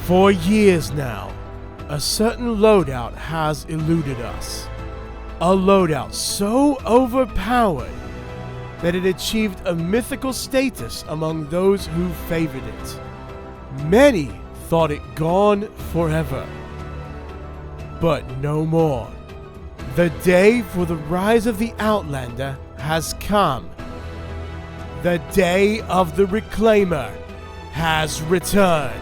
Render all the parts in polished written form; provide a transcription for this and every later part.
For years now, a certain loadout has eluded us. A loadout so overpowered that it achieved a mythical status among those who favored it. Many thought it gone forever. But no more. The day for the rise of the Outlander has come. The day of the Reclaimer has returned.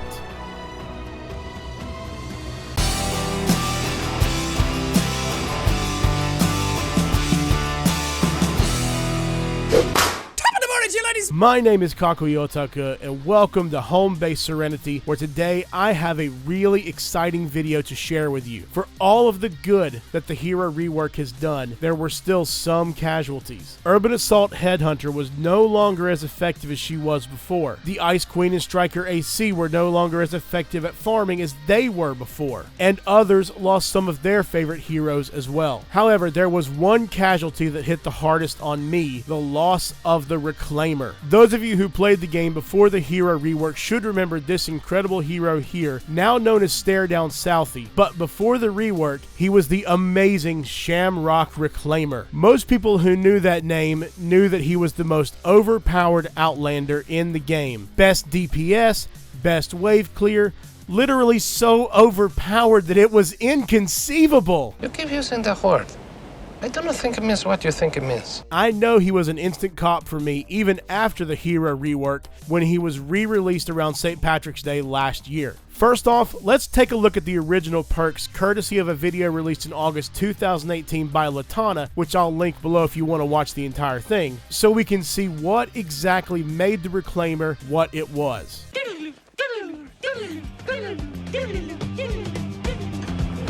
My name is Kako Yotaka, and welcome to Home Base Serenity, where today I have a really exciting video to share with you. For all of the good that the hero rework has done, there were still some casualties. Urban Assault Headhunter was no longer as effective as she was before. The Ice Queen and Striker AC were no longer as effective at farming as they were before. And others lost some of their favorite heroes as well. However, there was one casualty that hit the hardest on me: the loss of the Reclaimer. Those of you who played the game before the hero rework should remember this incredible hero here, now known as Stare Down Southie, but before the rework, he was the amazing Shamrock Reclaimer. Most people who knew that name knew that he was the most overpowered Outlander in the game. Best DPS, best wave clear, literally so overpowered that it was inconceivable. You keep using the word. I don't think it means what you think it means. I know he was an instant cop for me even after the hero rework when he was re-released around St. Patrick's Day last year. First off, let's take a look at the original perks courtesy of a video released in August 2018 by Latana, which I'll link below if you want to watch the entire thing, so we can see what exactly made the Reclaimer what it was.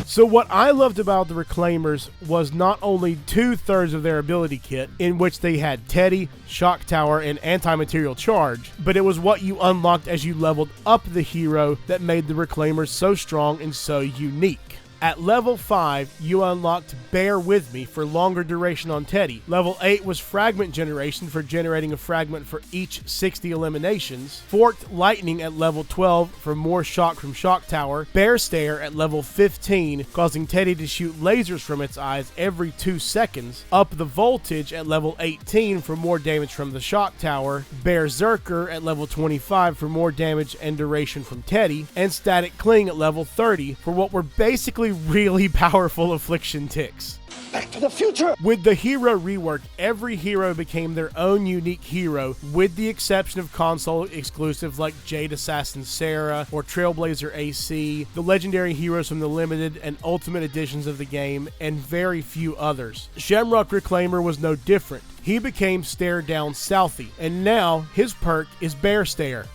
So what I loved about the Reclaimers was not only 2/3 of their ability kit, in which they had Teddy, Shock Tower, and Anti-Material Charge, but it was what you unlocked as you leveled up the hero that made the Reclaimers so strong and so unique. At level 5, you unlocked Bear With Me for longer duration on Teddy. Level 8 was Fragment Generation for generating a fragment for each 60 eliminations. Forked Lightning at level 12 for more shock from Shock Tower. Bear Stare at level 15, causing Teddy to shoot lasers from its eyes every 2 seconds. Up the Voltage at level 18 for more damage from the Shock Tower. Berserker at level 25 for more damage and duration from Teddy. And Static Cling at level 30 for what were basically really powerful affliction ticks. Back to the future! With the hero rework, every hero became their own unique hero, with the exception of console exclusives like Jade Assassin Sarah or Trailblazer AC, the legendary heroes from the limited and ultimate editions of the game, and very few others. Shamrock Reclaimer was no different. He became Stare Down Southie, and now his perk is Bear Stare.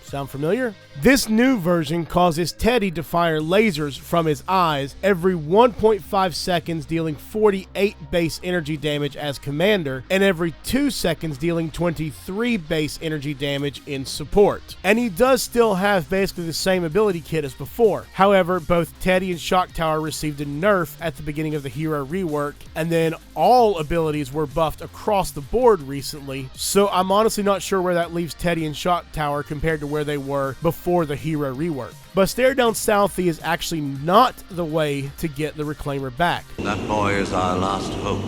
Sound familiar? This new version causes Teddy to fire lasers from his eyes every 1.5 seconds, dealing 48 base energy damage as commander, and every 2 seconds dealing 23 base energy damage in support. And he does still have basically the same ability kit as before. However, both Teddy and Shock Tower received a nerf at the beginning of the hero rework, and then all abilities were buffed across the board recently, so I'm honestly not sure where that leaves Teddy and Shock Tower compared to where they were before the hero rework. But Stare Down Southie is actually not the way to get the Reclaimer back. That boy is our last hope.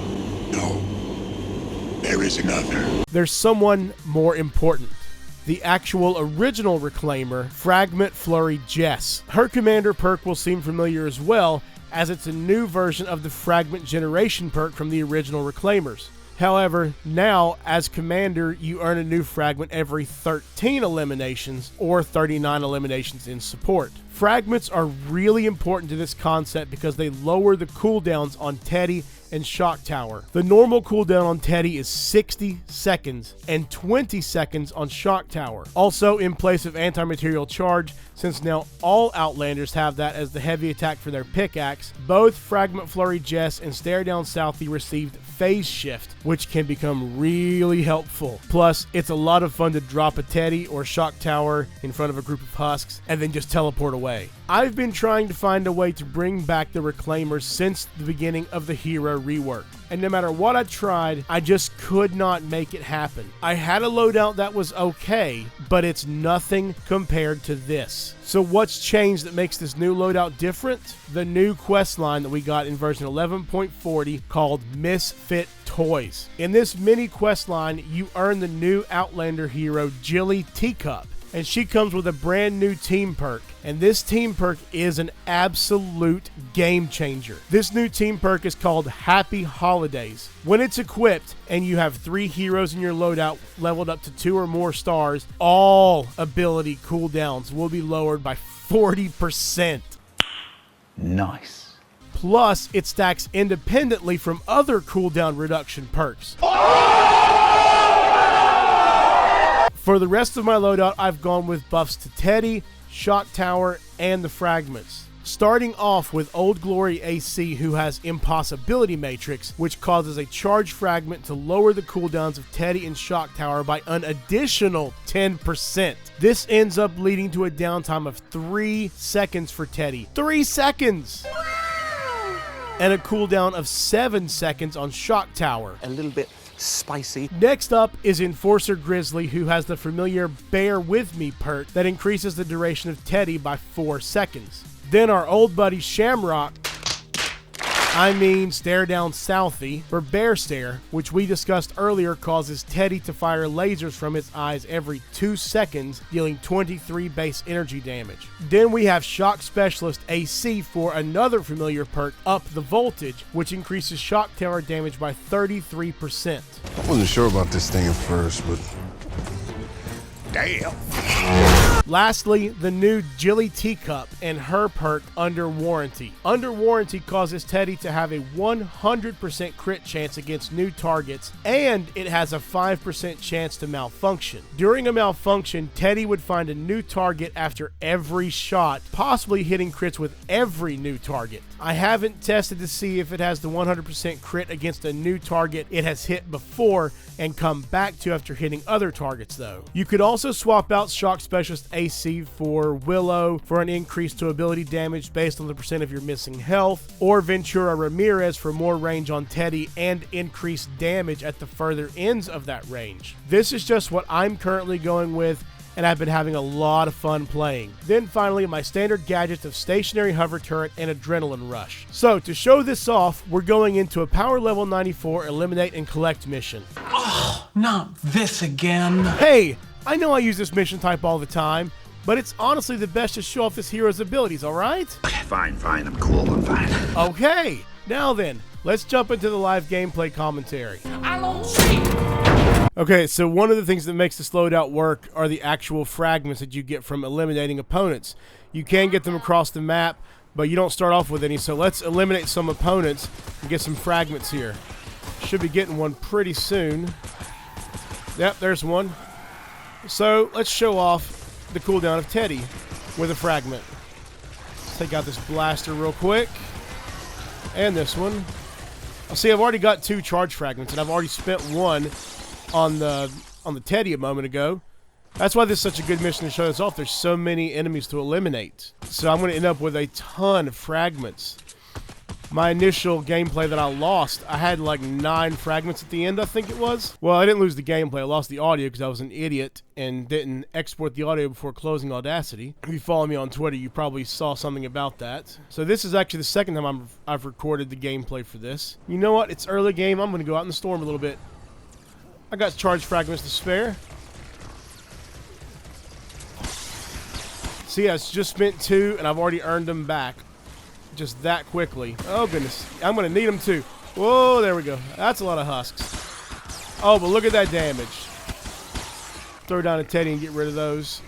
No, there is another. There's someone more important. The actual original Reclaimer, Fragment Flurry Jess. Her commander perk will seem familiar as well, as it's a new version of the Fragment Generation perk from the original Reclaimers. However, now, as commander, you earn a new fragment every 13 eliminations or 39 eliminations in support. Fragments are really important to this concept because they lower the cooldowns on Teddy and Shock Tower. The normal cooldown on Teddy is 60 seconds and 20 seconds on Shock Tower. Also, in place of Anti-Material Charge, since now all Outlanders have that as the heavy attack for their pickaxe, both Fragment Flurry Jess and Stare Down Southie received Phase Shift, which can become really helpful. Plus, it's a lot of fun to drop a Teddy or Shock Tower in front of a group of husks and then just teleport away. I've been trying to find a way to bring back the Reclaimers since the beginning of the hero rework, and no matter what I tried, I just could not make it happen. I had a loadout that was okay, but it's nothing compared to this. So what's changed that makes this new loadout different? The new quest line that we got in version 11.40 called Misfit Toys. In this mini quest line, you earn the new Outlander hero Jilly Teacup, and she comes with a brand new team perk. And this team perk is an absolute game changer. This new team perk is called Happy Holidays. When it's equipped and you have 3 heroes in your loadout leveled up to 2 or more stars, all ability cooldowns will be lowered by 40%. Nice. Plus, it stacks independently from other cooldown reduction perks. For the rest of my loadout, I've gone with buffs to Teddy, Shock Tower, and the fragments. Starting off with Old Glory AC, who has Impossibility Matrix, which causes a charge fragment to lower the cooldowns of Teddy and Shock Tower by an additional 10%. This ends up leading to a downtime of 3 seconds for Teddy. 3 seconds! And a cooldown of 7 seconds on Shock Tower. A little bit spicy. Next up is Enforcer Grizzly, who has the familiar Bear With Me perk that increases the duration of Teddy by 4 seconds. Then our old buddy Shamrock, Stare Down Southie, for Bear Stare, which we discussed earlier, causes Teddy to fire lasers from his eyes every 2 seconds, dealing 23 base energy damage. Then we have Shock Specialist AC for another familiar perk, Up the Voltage, which increases Shock Tower damage by 33%. I wasn't sure about this thing at first, but Damn. Lastly, the new Jilly Teacup and her perk Under Warranty. Under Warranty causes Teddy to have a 100% crit chance against new targets, and it has a 5% chance to malfunction. During a malfunction, Teddy would find a new target after every shot, possibly hitting crits with every new target. I haven't tested to see if it has the 100% crit against a new target it has hit before and come back to after hitting other targets though. You could also swap out Shock Specialist AC for Willow for an increase to ability damage based on the percent of your missing health, or Ventura Ramirez for more range on Teddy and increased damage at the further ends of that range. This is just what I'm currently going with, and I've been having a lot of fun playing. Then finally, my standard gadgets of Stationary Hover Turret and Adrenaline Rush. So to show this off, we're going into a Power Level 94 Eliminate and Collect mission. Oh, not this again. Hey, I know I use this mission type all the time, but it's honestly the best to show off this hero's abilities, alright? Fine, I'm cool, I'm fine. Okay, now then, let's jump into the live gameplay commentary. I don't see. Okay, so one of the things that makes this loadout work are the actual fragments that you get from eliminating opponents. You can get them across the map, but you don't start off with any, so let's eliminate some opponents and get some fragments here. Should be getting one pretty soon. Yep, there's one. So let's show off the cooldown of Teddy with a fragment. Let's take out this blaster real quick. And this one. See, I've already got 2 charge fragments, and I've already spent one on the Teddy a moment ago. That's why this is such a good mission to show this off. There's so many enemies to eliminate. So I'm going to end up with a ton of fragments. My initial gameplay that I lost, I had like 9 fragments at the end, I think it was. Well, I didn't lose the gameplay. I lost the audio because I was an idiot and didn't export the audio before closing Audacity. If you follow me on Twitter, you probably saw something about that. So this is actually the second time I've recorded the gameplay for this. You know what? It's early game. I'm going to go out in the storm a little bit. I got charge fragments to spare. See, I just spent 2 and I've already earned them back. Just that quickly. Oh goodness. I'm going to need them too. Whoa, there we go. That's a lot of husks. Oh, but look at that damage. Throw down a Teddy and get rid of those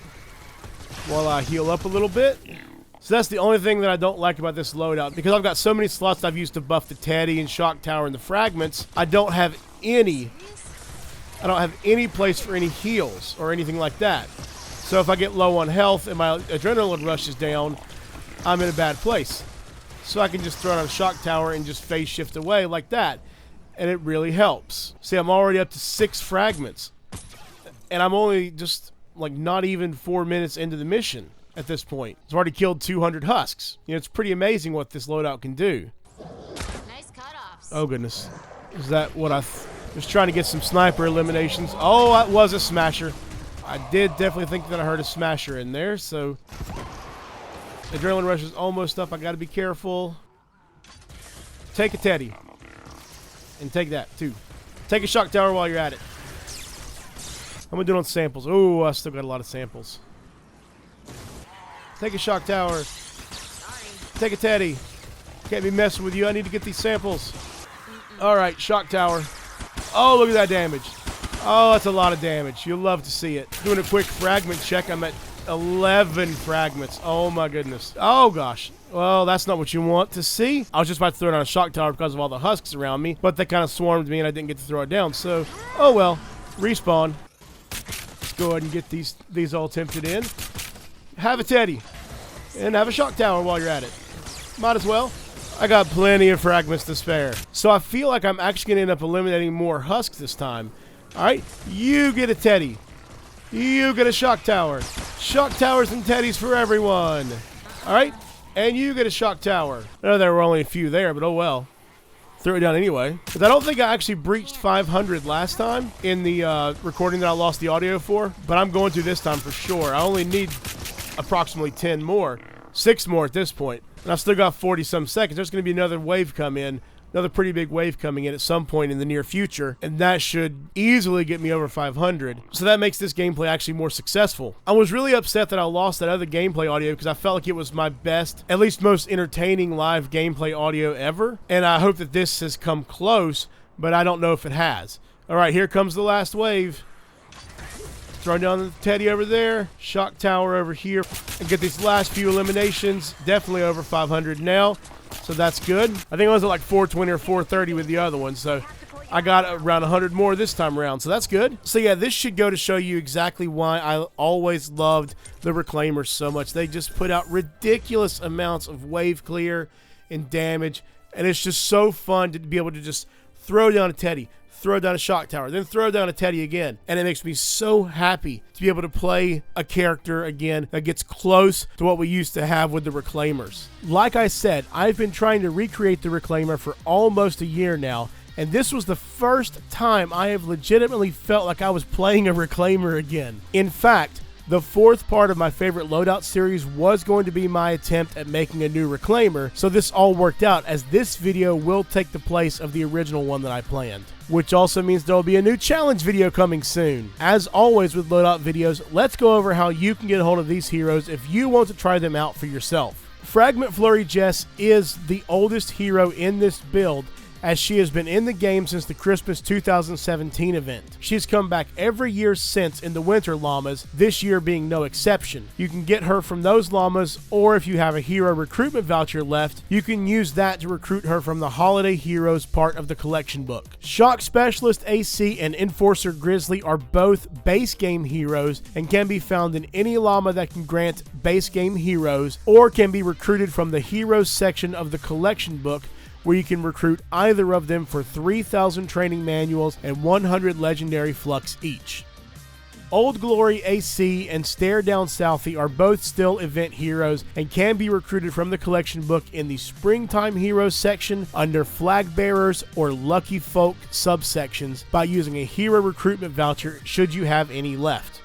while I heal up a little bit. So that's the only thing that I don't like about this loadout. Because I've got so many slots I've used to buff the Teddy and Shock Tower and the fragments, I don't have any place for any heals or anything like that. So if I get low on health and my adrenaline rush is down, I'm in a bad place. So I can just throw out a Shock Tower and just phase shift away like that. And it really helps. See, I'm already up to 6 fragments. And I'm only just, like, not even 4 minutes into the mission at this point. I've already killed 200 husks. You know, it's pretty amazing what this loadout can do. Nice cutoffs. Oh, goodness. Is that what I was trying to get some sniper eliminations? Oh, that was a smasher. I did definitely think that I heard a smasher in there, so adrenaline rush is almost up. I got to be careful. Take a teddy. And take that, too. Take a shock tower while you're at it. I'm going to do it on samples. Oh, I still got a lot of samples. Take a shock tower. Take a teddy. Can't be messing with you. I need to get these samples. All right, shock tower. Oh, look at that damage. Oh, that's a lot of damage. You'll love to see it. Doing a quick fragment check. I'm at 11 fragments. Oh, my goodness. Oh, gosh. Well, that's not what you want to see. I was just about to throw down a shock tower because of all the husks around me, but they kind of swarmed me and I didn't get to throw it down. So, oh well. Respawn. Let's go ahead and get these all tempted in. Have a teddy. And have a shock tower while you're at it. Might as well. I got plenty of fragments to spare. So I feel like I'm actually going to end up eliminating more husks this time. Alright, you get a teddy. You get a shock tower. Shock towers and teddies for everyone. Alright, and you get a shock tower. I know there were only a few there, but oh well. Threw it down anyway. But I don't think I actually breached 500 last time in the recording that I lost the audio for. But I'm going to this time for sure. I only need approximately 10 more. 6 more at this point. And I've still got 40-some seconds. There's going to be another wave come in. Another pretty big wave coming in at some point in the near future, and that should easily get me over 500. So that makes this gameplay actually more successful. I was really upset that I lost that other gameplay audio because I felt like it was my best, at least most entertaining live gameplay audio ever, and I hope that this has come close, but I don't know if it has. All right, here comes the last wave. Throwing down the teddy over there, shock tower over here, and get these last few eliminations. Definitely over 500 now. So that's good. I think I was at like 420 or 430 with the other one, so I got around 100 more this time around, so that's good. So yeah, this should go to show you exactly why I always loved the Reclaimers so much. They just put out ridiculous amounts of wave clear and damage, and it's just so fun to be able to just throw down a teddy, throw down a shock tower, then throw down a teddy again. And it makes me so happy to be able to play a character again that gets close to what we used to have with the Reclaimers. Like I said, I've been trying to recreate the Reclaimer for almost a year now, and this was the first time I have legitimately felt like I was playing a Reclaimer again. In fact, the fourth part of my favorite loadout series was going to be my attempt at making a new Reclaimer, so this all worked out as this video will take the place of the original one that I planned. Which also means there will be a new challenge video coming soon. As always with loadout videos, let's go over how you can get a hold of these heroes if you want to try them out for yourself. Fragment Flurry Jess is the oldest hero in this build, as she has been in the game since the Christmas 2017 event. She's come back every year since in the Winter Llamas, this year being no exception. You can get her from those llamas, or if you have a hero recruitment voucher left, you can use that to recruit her from the Holiday Heroes part of the collection book. Shock Specialist AC and Enforcer Grizzly are both base game heroes and can be found in any llama that can grant base game heroes, or can be recruited from the Heroes section of the collection book, where you can recruit either of them for 3,000 training manuals and 100 legendary flux each. Old Glory AC and Stare Down Southie are both still event heroes and can be recruited from the collection book in the Springtime Heroes section under Flag Bearers or Lucky Folk subsections by using a hero recruitment voucher should you have any left.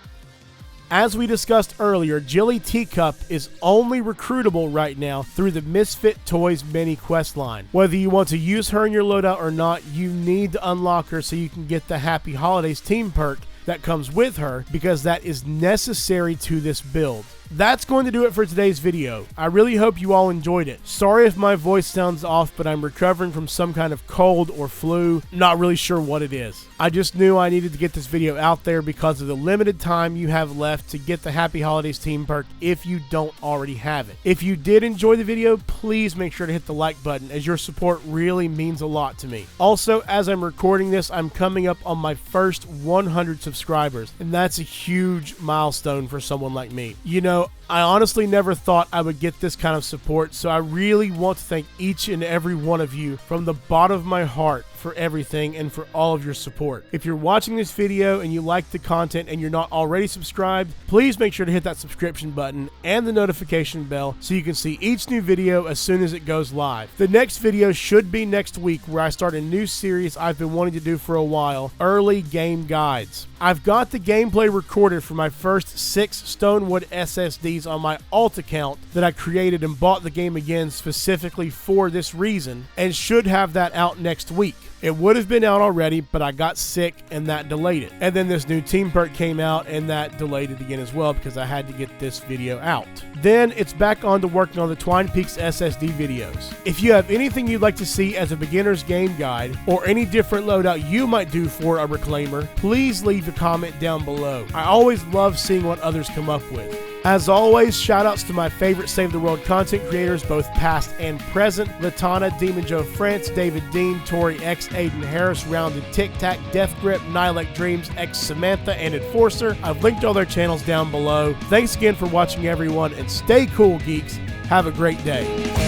As we discussed earlier, Jilly Teacup is only recruitable right now through the Misfit Toys mini quest line. Whether you want to use her in your loadout or not, you need to unlock her so you can get the Happy Holidays team perk that comes with her, because that is necessary to this build. That's going to do it for today's video. I really hope you all enjoyed it. Sorry if my voice sounds off, but I'm recovering from some kind of cold or flu. Not really sure what it is. I just knew I needed to get this video out there because of the limited time you have left to get the Happy Holidays team perk if you don't already have it. If you did enjoy the video, please make sure to hit the like button, as your support really means a lot to me. Also, as I'm recording this, I'm coming up on my first 100 subscribers, and that's a huge milestone for someone like me. You know, know, I honestly never thought I would get this kind of support, so I really want to thank each and every one of you from the bottom of my heart for everything and for all of your support. If you're watching this video and you like the content and you're not already subscribed, please make sure to hit that subscription button and the notification bell so you can see each new video as soon as it goes live. The next video should be next week, where I start a new series I've been wanting to do for a while, Early Game Guides. I've got the gameplay recorded for my first 6 Stonewood SSDs on my alt account that I created and bought the game again specifically for this reason, and should have that out next week. It would have been out already, but I got sick and that delayed it. And then this new team perk came out and that delayed it again as well because I had to get this video out. Then it's back on to working on the Twine Peaks SSD videos. If you have anything you'd like to see as a beginner's game guide, or any different loadout you might do for a reclaimer, please leave a comment down below. I always love seeing what others come up with. As always, shoutouts to my favorite Save the World content creators, both past and present: Latana, Demon Joe France, David Dean, Tori X, Aiden Harris, Rounded Tic Tac, Death Grip, Nilek Dreams, X Samantha, and Enforcer. I've linked all their channels down below. Thanks again for watching, everyone, and stay cool, geeks. Have a great day.